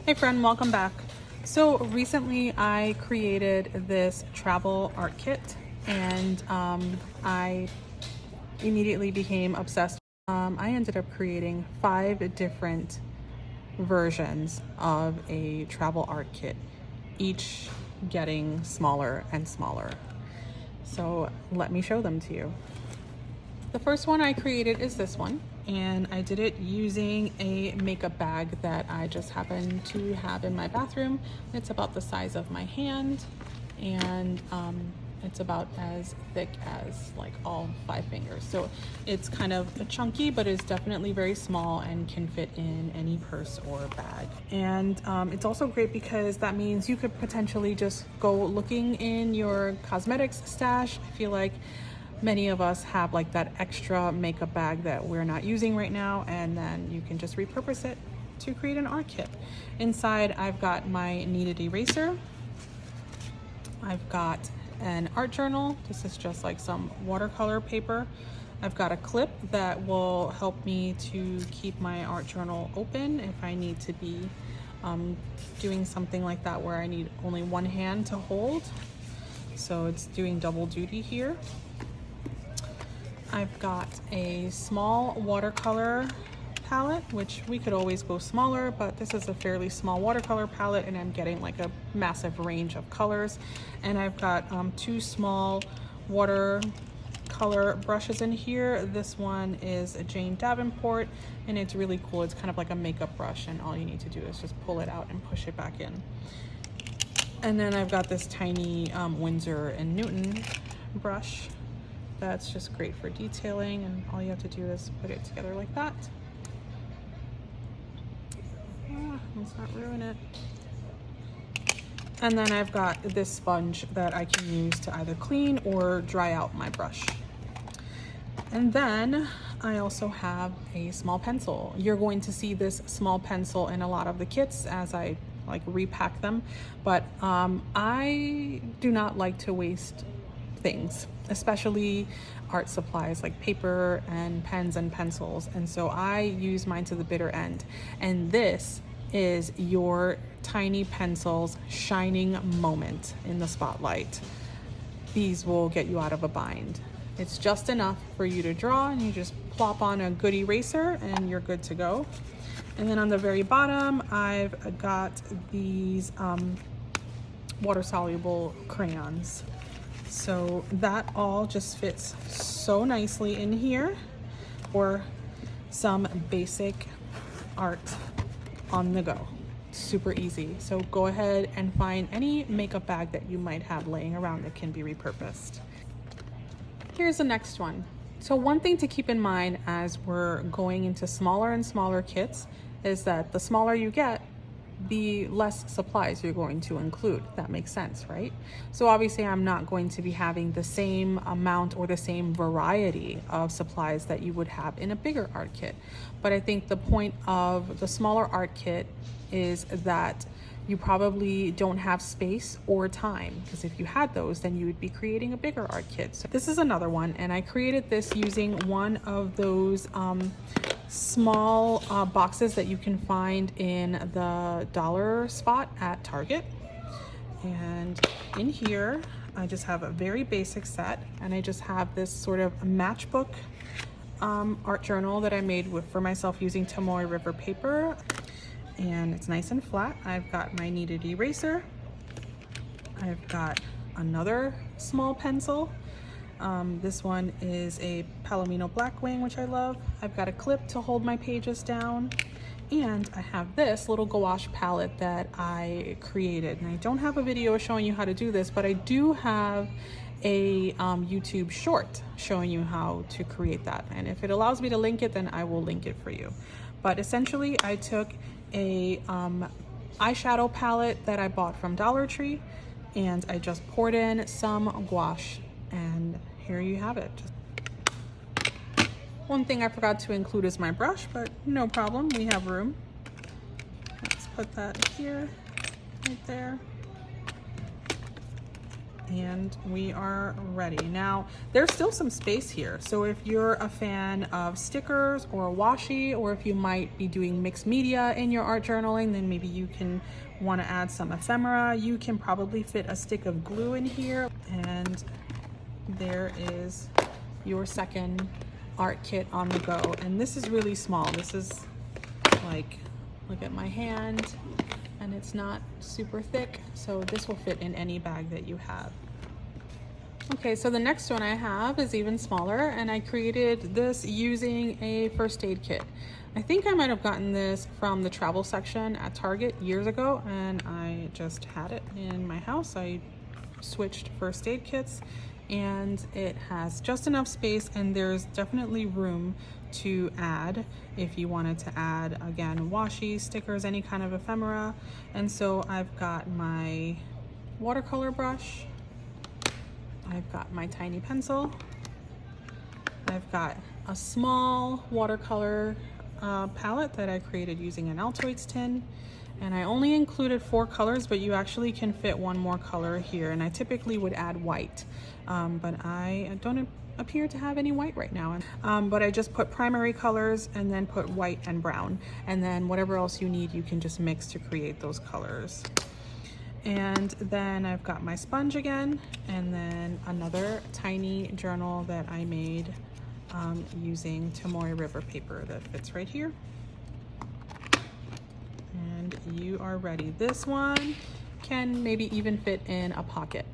Hey friend, welcome back. So recently I created this travel art kit and I immediately became obsessed. I ended up creating 5 different versions of a travel art kit, each getting smaller and smaller. So let me show them to you. The first one I created is this one, and I did it using a makeup bag that I just happen to have in my bathroom. It's about the size of my hand, and it's about as thick as like all 5 fingers. So it's kind of chunky, but it's definitely very small and can fit in any purse or bag. And it's also great because that means you could potentially just go looking in your cosmetics stash. I feel like many of us have like that extra makeup bag that we're not using right now, and then you can just repurpose it to create an art kit. Inside I've got my kneaded eraser, I've got an art journal. This is just like some watercolor paper. I've got a clip that will help me to keep my art journal open if I need to be doing something like that where I need only one hand to hold. So it's doing double duty here. I've got a small watercolor palette, which we could always go smaller, but this is a fairly small watercolor palette and I'm getting like a massive range of colors. And I've got 2 small watercolor brushes in here. This one is a Jane Davenport and it's really cool. It's kind of like a makeup brush, and all you need to do is just pull it out and push it back in. And then I've got this tiny Winsor & Newton brush. That's just great for detailing, and all you have to do is put it together like that. Let's not ruin it. And then I've got this sponge that I can use to either clean or dry out my brush. And then I also have a small pencil. You're going to see this small pencil in a lot of the kits as I like repack them, but I do not like to waste things, especially art supplies like paper and pens and pencils, and so I use mine to the bitter end. And this is your tiny pencil's shining moment in the spotlight. These will get you out of a bind. It's just enough for you to draw, and you just plop on a good eraser and you're good to go. And then on the very bottom I've got these water-soluble crayons. So that all just fits so nicely in here for some basic art on the go. Super easy. So go ahead and find any makeup bag that you might have laying around that can be repurposed. Here's the next one. So one thing to keep in mind as we're going into smaller and smaller kits is that the smaller you get, the less supplies you're going to include. That makes sense, right? So obviously I'm not going to be having the same amount or the same variety of supplies that you would have in a bigger art kit. But I think the point of the smaller art kit is that you probably don't have space or time, because if you had those, then you would be creating a bigger art kit. So this is another one, and I created this using one of those small boxes that you can find in the dollar spot at Target. And in here I just have a very basic set, and I just have this sort of matchbook art journal that I made for myself using Tomoe River paper, and it's nice and flat. I've got my kneaded eraser, I've got another small pencil. This one is a Palomino Blackwing, which I love. I've got a clip to hold my pages down, and I have this little gouache palette that I created. And I don't have a video showing you how to do this, but I do have a YouTube short showing you how to create that. And if it allows me to link it, then I will link it for you. But essentially I took a eyeshadow palette that I bought from Dollar Tree, and I just poured in some gouache, and here you have it. One thing I forgot to include is my brush, but no problem, we have room. Let's put that here, right there. and we are ready. Now, there's still some space here. So if you're a fan of stickers or washi, or if you might be doing mixed media in your art journaling, then maybe you can want to add some ephemera. You can probably fit a stick of glue in here. And there is your second art kit on the go. And this is really small. This is like, look at my hand, and it's not super thick, so this will fit in any bag that you have. Okay, so the next one I have is even smaller, and I created this using a first aid kit. I think I might have gotten this from the travel section at Target years ago, and I just had it in my house. I switched first aid kits, and it has just enough space, and there's definitely room to add if you wanted to add, again, washi, stickers, any kind of ephemera. And so I've got my watercolor brush, I've got my tiny pencil, I've got a small watercolor palette that I created using an Altoids tin, and I only included 4 colors, but you actually can fit one more color here, and I typically would add white, but I don't appear to have any white right now. But I just put primary colors and then put white and brown, and then whatever else you need you can just mix to create those colors. And then I've got my sponge again, and then another tiny journal that I made using Tomoe River paper that fits right here. And you are ready. This one can maybe even fit in a pocket.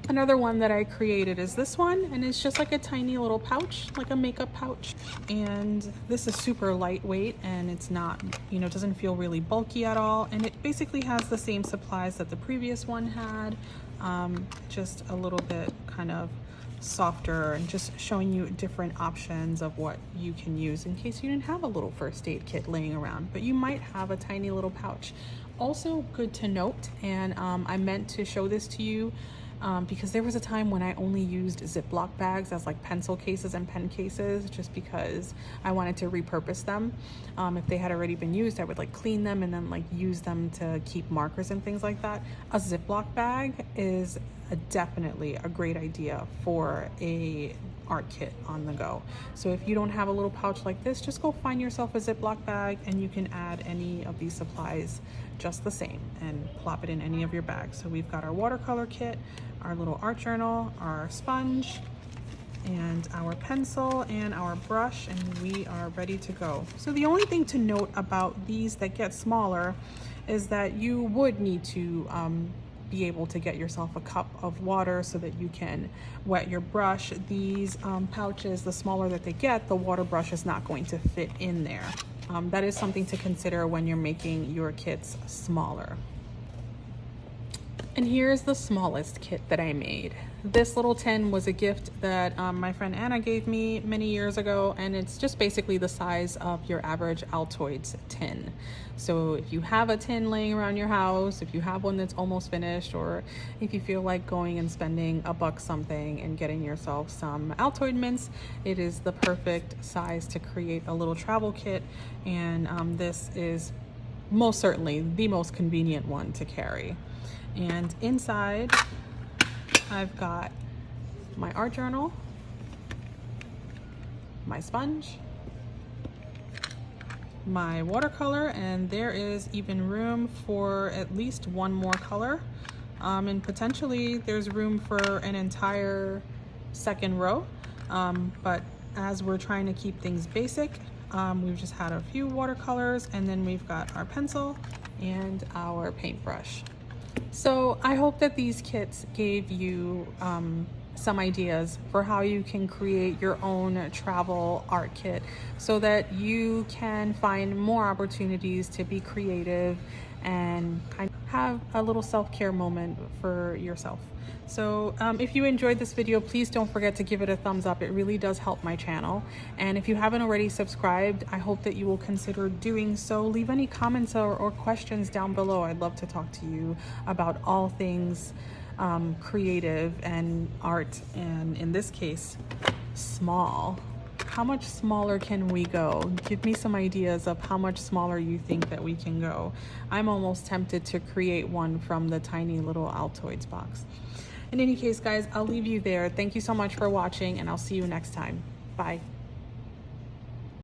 Another one that I created is this one, and it's just like a tiny little pouch, like a makeup pouch. And this is super lightweight, and it's not, you know, doesn't feel really bulky at all. And it basically has the same supplies that the previous one had, just a little bit kind of softer, and just showing you different options of what you can use in case you didn't have a little first aid kit laying around, but you might have a tiny little pouch. Also good to note, and I meant to show this to you because there was a time when I only used Ziploc bags as like pencil cases and pen cases, just because I wanted to repurpose them. If they had already been used, I would like clean them and then like use them to keep markers and things like that. A Ziploc bag is definitely a great idea for a art kit on the go. So if you don't have a little pouch like this, just go find yourself a Ziploc bag, and you can add any of these supplies just the same and plop it in any of your bags. So we've got our watercolor kit, our little art journal, our sponge, and our pencil and our brush, and we are ready to go. So the only thing to note about these that get smaller is that you would need to be able to get yourself a cup of water so that you can wet your brush. These pouches, the smaller that they get, the water brush is not going to fit in there. That is something to consider when you're making your kits smaller. And here's the smallest kit that I made. This little tin was a gift that my friend Anna gave me many years ago, and it's just basically the size of your average Altoids tin. So if you have a tin laying around your house, if you have one that's almost finished, or if you feel like going and spending $1 something and getting yourself some Altoid mints, it is the perfect size to create a little travel kit. And this is most certainly the most convenient one to carry. And inside I've got my art journal, my sponge, my watercolor, and there is even room for at least one more color, and potentially there's room for an entire second row, but as we're trying to keep things basic, we've just had a few watercolors, and then we've got our pencil and our paintbrush. So I hope that these kits gave you some ideas for how you can create your own travel art kit so that you can find more opportunities to be creative and kind of have a little self-care moment for yourself. So if you enjoyed this video, please don't forget to give it a thumbs up. It really does help my channel. And if you haven't already subscribed, I hope that you will consider doing so. Leave any comments or questions down below. I'd love to talk to you about all things creative and art, and in this case, small how much smaller can we go? Give me some ideas of how much smaller you think that we can go. I'm almost tempted to create one from the tiny little Altoids box. In any case, guys, I'll leave you there. Thank you so much for watching, and I'll see you next time. Bye.